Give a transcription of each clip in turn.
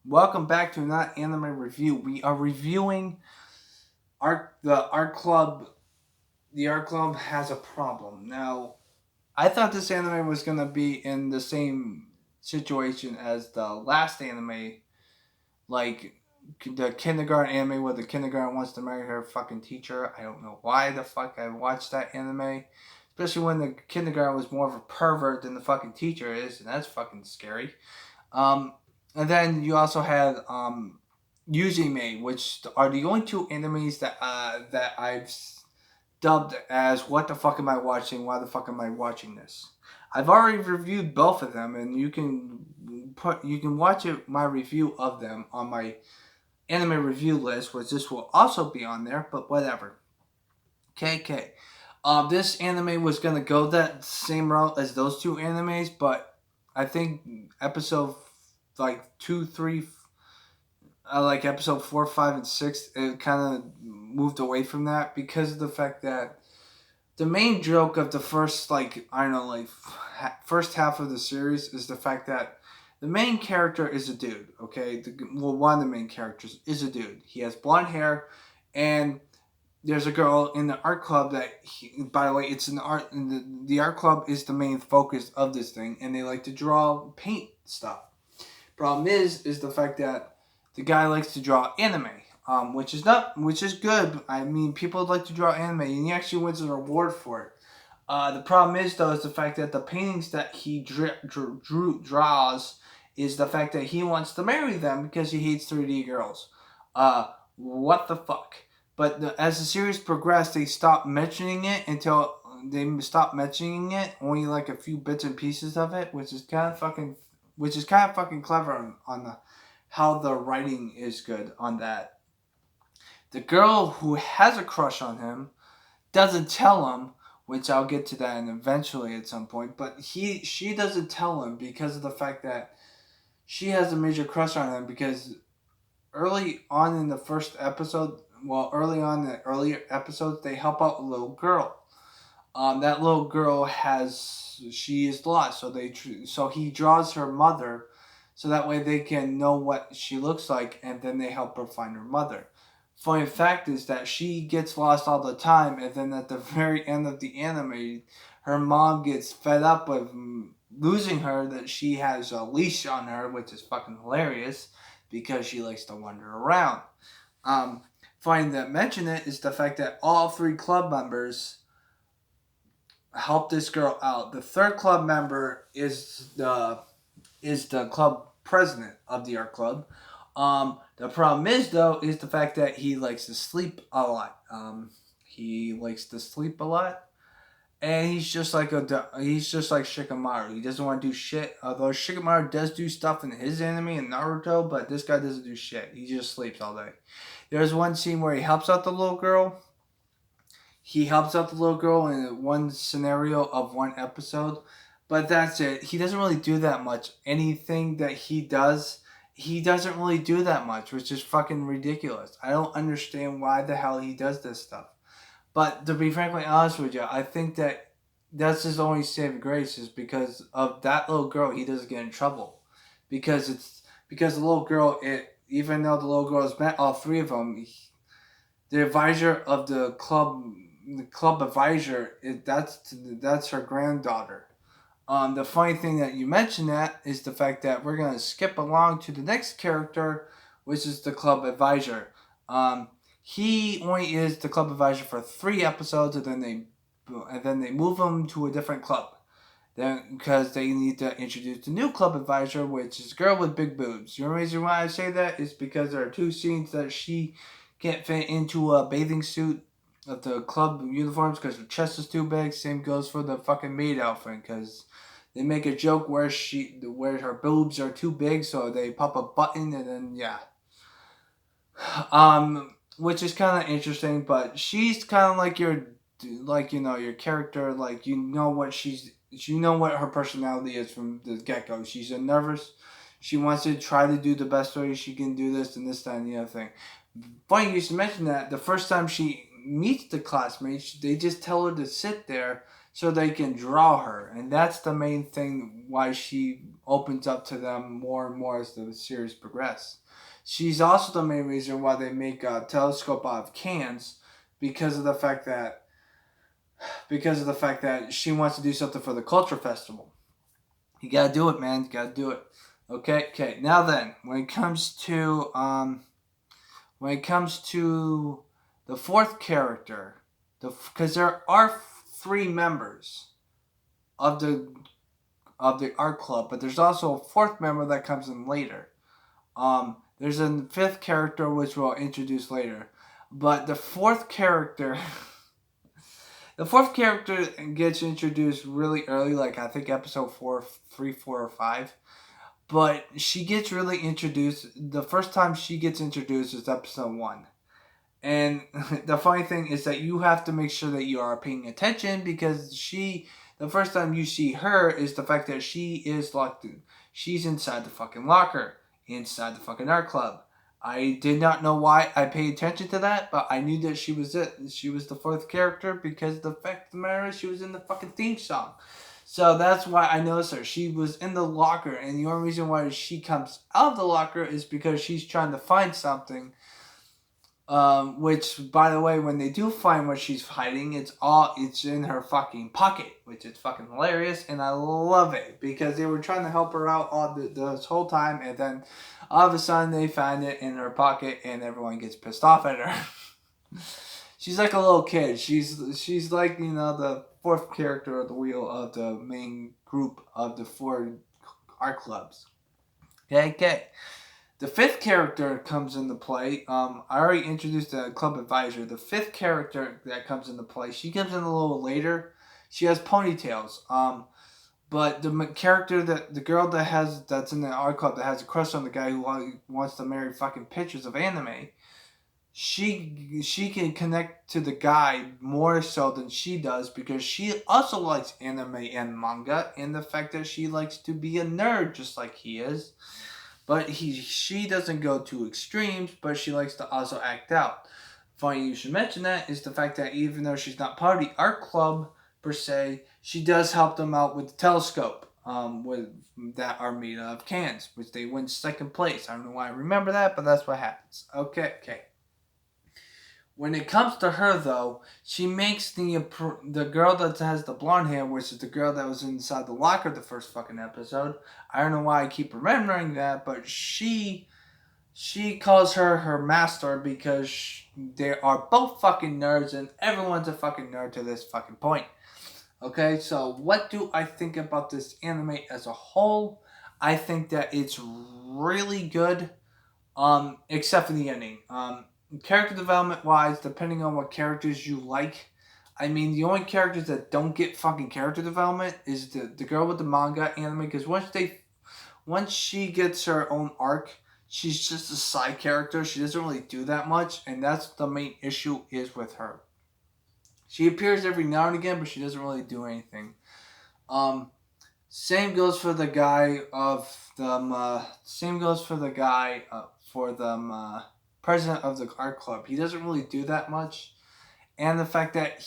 Welcome back to another anime review. We are reviewing the art club. The art club has a problem. Now, I thought this anime was gonna be in the same situation as the last anime, like the kindergarten anime where the kindergarten wants to marry her fucking teacher. I don't know why the fuck I watched that anime, especially when the kindergarten was more of a pervert than the fucking teacher is, and that's fucking scary. Um, and then you also had Yuzume, which are the only two enemies that I've dubbed as "What the fuck am I watching? Why the fuck am I watching this?" I've already reviewed both of them, and you can watch my review of them on my anime review list, which this will also be on there. But whatever. KK. This anime was gonna go that same route as those two animes, but I think episode like two, three, like episode 4, 5, and 6, it kind of moved away from that because of the fact that the main joke of the first, like, I don't know, like, first half of the series is the fact that the main character is a dude, okay? One of the main characters is a dude. He has blonde hair, and there's a girl in the art club by the way, it's an art, the art club is the main focus of this thing, and they like to draw paint stuff. Problem is the fact that the guy likes to draw anime, which is good. I mean, people like to draw anime, and he actually wins a reward for it. The problem is though is the fact that the paintings that he draws is the fact that he wants to marry them because he hates 3D girls. What the fuck? But as the series progressed, they stopped mentioning it until they stopped mentioning it. Only like a few bits and pieces of it, which is kind of fucking clever on the how the writing is good on that. The girl who has a crush on him doesn't tell him, which I'll get to that and eventually at some point. But she doesn't tell him because of the fact that she has a major crush on him because early on in the first episode, early on in the earlier episodes, they help out a little girl. That little girl she is lost, so he draws her mother, so that way they can know what she looks like, and then they help her find her mother. Funny fact is that she gets lost all the time, and then at the very end of the anime, her mom gets fed up with losing her, that she has a leash on her, which is fucking hilarious because she likes to wander around. Funny to mention it is the fact that all three club members help this girl out. The third club member is the club president of the art club. The problem is though is the fact that he likes to sleep a lot. He likes to sleep a lot, and he's just like Shikamaru. He doesn't want to do shit. Although Shikamaru does do stuff in his anime and Naruto, but this guy doesn't do shit. He just sleeps all day. There's one scene where he helps out the little girl. He helps out the little girl in one scenario of one episode, but that's it. He doesn't really do that much. Anything that he doesn't really do that much, which is fucking ridiculous. I don't understand why the hell he does this stuff. But to be frankly honest with you, I think that that's his only saving grace is because of that little girl. He doesn't get in trouble because the little girl. Even though the little girl has met all three of them, the advisor of the club advisor, that's her granddaughter. The funny thing that you mentioned that is the fact that we're gonna skip along to the next character, which is the club advisor. He only is the club advisor for 3 episodes, and then they move him to a different club. Then because they need to introduce the new club advisor, which is a girl with big boobs. The only reason why I say that is because there are 2 scenes that she can't fit into a bathing suit of the club uniforms because her chest is too big. Same goes for the fucking maid outfit because they make a joke where her boobs are too big, so they pop a button and then yeah. Which is kind of interesting, but she's kind of like your character, like you know what her personality is from the get go. She's a nervous. She wants to try to do the best way she can do this and this, that, and the other thing. Funny you should mention that. The first time she meets the classmates, they just tell her to sit there so they can draw her, and that's the main thing why she opens up to them more and more as the series progresses. She's also the main reason why they make a telescope out of cans because of the fact that she wants to do something for the culture festival. You gotta do it, man. You gotta do it. Okay. Now then, when it comes to the fourth character, because there are three members of the art club, but there's also a fourth member that comes in later. There's a fifth character which we'll introduce later, but the fourth character. The fourth character gets introduced really early, like I think episode 3, 4, or 5. But she gets really introduced. The first time she gets introduced is episode 1. And the funny thing is that you have to make sure that you are paying attention because the first time you see her is the fact that she is locked in. She's inside the fucking locker, inside the fucking art club. I did not know why I paid attention to that, but I knew that she was it. She was the fourth character because the fact of the matter is she was in the fucking theme song. So that's why I noticed her. She was in the locker, and the only reason why she comes out of the locker is because she's trying to find something. Which, by the way, when they do find what she's hiding, it's in her fucking pocket, which is fucking hilarious, and I love it because they were trying to help her out all this whole time, and then all of a sudden they find it in her pocket, and everyone gets pissed off at her. She's like a little kid. She's like the fourth character of the wheel of the main group of the 4 art clubs. Okay. The fifth character comes into play. I already introduced the club advisor. The fifth character that comes into play, she comes in a little later. She has ponytails. But the character the girl that's in the art club that has a crush on the guy who wants to marry fucking pictures of anime, she can connect to the guy more so than she does because she also likes anime and manga, and the fact that she likes to be a nerd just like he is. But she doesn't go to extremes, but she likes to also act out. Funny you should mention that is the fact that even though she's not part of the art club per se, she does help them out with the telescope that are made of cans, which they win second place. I don't know why I remember that, but that's what happens. Okay. When it comes to her, though, she makes the girl that has the blonde hair, which is the girl that was inside the locker the first fucking episode. I don't know why I keep remembering that, but she calls her master because they are both fucking nerds, and everyone's a fucking nerd to this fucking point. Okay, so what do I think about this anime as a whole? I think that it's really good, except for the ending. Character development wise, depending on what characters you like, I mean, the only characters that don't get fucking character development is the girl with the manga anime, because once she gets her own arc, she's just a side character. She doesn't really do that much, and that's the main issue is with her. She appears every now and again, but she doesn't really do anything. Same goes for the guy president of the art club. He doesn't really do that much. And the fact that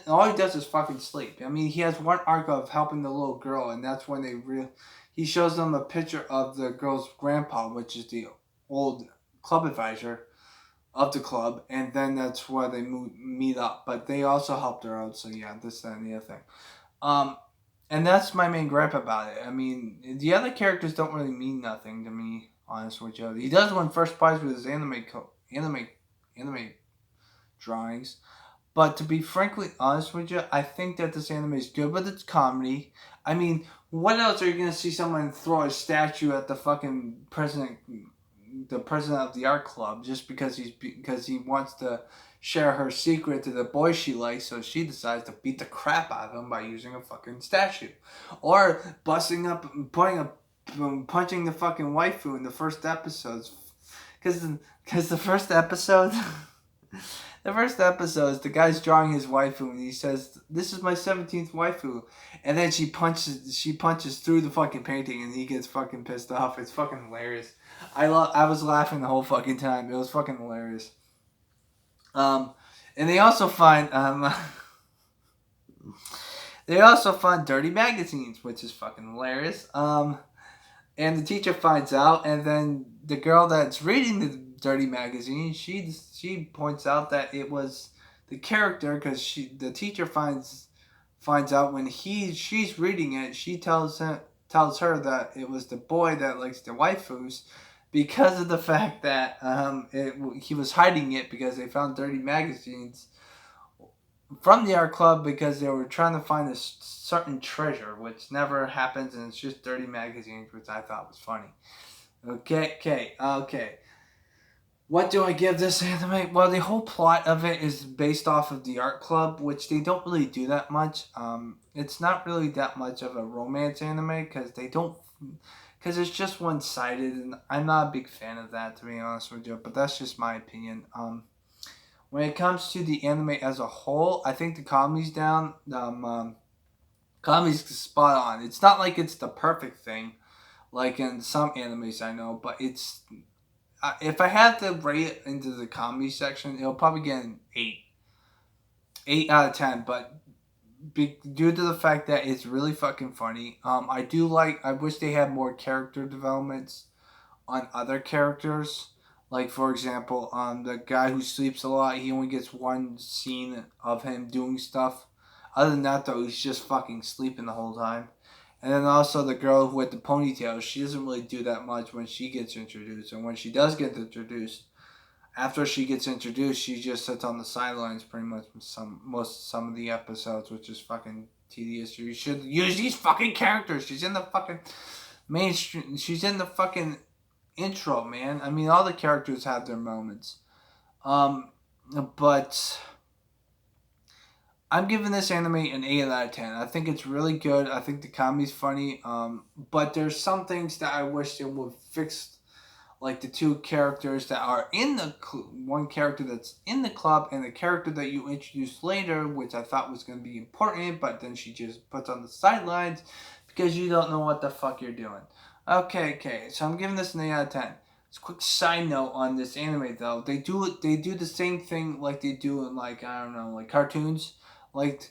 all he does is fucking sleep. I mean, he has one arc of helping the little girl, and that's when he shows them a picture of the girl's grandpa, which is the old club advisor of the club, and then that's where they meet up. But they also helped her out, so yeah, this, that, and the other thing. And that's my main gripe about it. I mean, the other characters don't really mean nothing to me, honest with you. He does win first prize with his anime drawings. But to be frankly honest with you, I think that this anime is good with its comedy. I mean, what else are you going to see someone throw a statue at the fucking president of the art club just because he wants to share her secret to the boy she likes, so she decides to beat the crap out of him by using a fucking statue, or busting up, punching the fucking waifu in the first episodes, because the first episode. The first episode is the guy's drawing his waifu and he says, "This is my 17th waifu," and then she punches through the fucking painting and he gets fucking pissed off. It's fucking hilarious. I was laughing the whole fucking time. It was fucking hilarious. And they also find dirty magazines, which is fucking hilarious. And the teacher finds out, and then the girl that's reading the dirty magazine, she points out that it was the character, because the teacher finds out when she's reading it. She tells her that it was the boy that likes the waifus, because of the fact that he was hiding it because they found dirty magazines from the art club, because they were trying to find a certain treasure, which never happens, and it's just dirty magazines, which I thought was funny. Okay. What do I give this anime? Well, the whole plot of it is based off of the art club, which they don't really do that much. It's not really that much of a romance anime, because it's just one sided, and I'm not a big fan of that, to be honest with you. But that's just my opinion. When it comes to the anime as a whole, I think the comedy's down. Comedy's spot on. It's not like it's the perfect thing, like in some animes I know, but it's. If I had to rate it into the comedy section, it'll probably get an 8 out of 10. But due to the fact that it's really fucking funny, I wish they had more character developments on other characters. Like, for example, the guy who sleeps a lot, he only gets one scene of him doing stuff. Other than that, though, he's just fucking sleeping the whole time. And then also the girl with the ponytail, she doesn't really do that much when she gets introduced. And when she does get introduced, after she gets introduced, she just sits on the sidelines pretty much some of the episodes, which is fucking tedious. You should use these fucking characters. She's in the fucking mainstream. She's in the fucking intro, man. I mean, all the characters have their moments. But I'm giving this anime an 8 out of 10. I think it's really good. I think the comedy's funny. But there's some things that I wish they would fix, like the two characters that are in the one character that's in the club, and the character that you introduce later, which I thought was going to be important, but then she just puts on the sidelines because you don't know what the fuck you're doing. Okay. So I'm giving this an 8 out of 10. Just a quick side note on this anime, though. They do the same thing like they do in, like, I don't know, like cartoons. Like,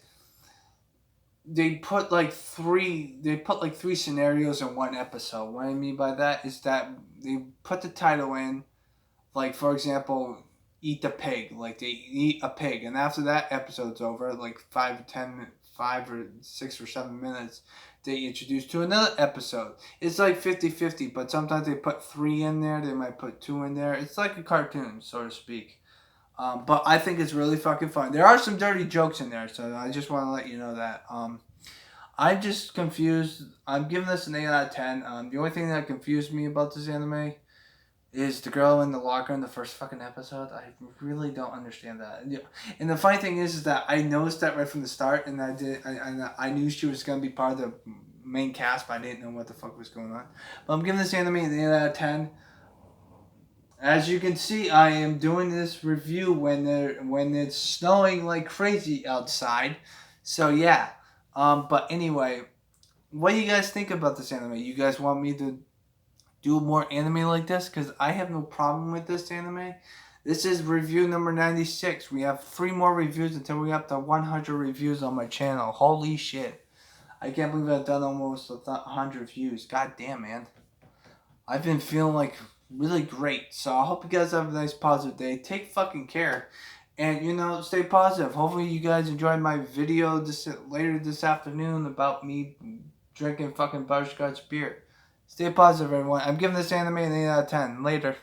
they put like three scenarios in one episode. What I mean by that is that they put the title in, like, for example, eat the pig. Like, they eat a pig, and after that episode's over, like 5 or 6 or 7 minutes, they introduce to another episode. It's like 50-50, but sometimes they put 3 in there, they might put 2 in there. It's like a cartoon, so to speak. But I think it's really fucking fun. There are some dirty jokes in there, so I just want to let you know that. I'm just confused. I'm giving this an 8 out of 10. The only thing that confused me about this anime is the girl in the locker in the first fucking episode. I really don't understand that. And the funny thing is that I noticed that right from the start, and I knew she was going to be part of the main cast, but I didn't know what the fuck was going on. But I'm giving this anime an 8 out of 10. As you can see, I am doing this review when it's snowing like crazy outside. So yeah. But anyway, what do you guys think about this anime? You guys want me to do more anime like this? Because I have no problem with this anime. This is review number 96. We have 3 more reviews until we up to 100 reviews on my channel. Holy shit. I can't believe I've done almost 100 views. God damn, man. I've been feeling like really great. So I hope you guys have a nice positive day. Take fucking care. And, stay positive. Hopefully you guys enjoyed my video later this afternoon about me drinking fucking butterscotch beer. Stay positive, everyone. I'm giving this anime an 8 out of 10. Later.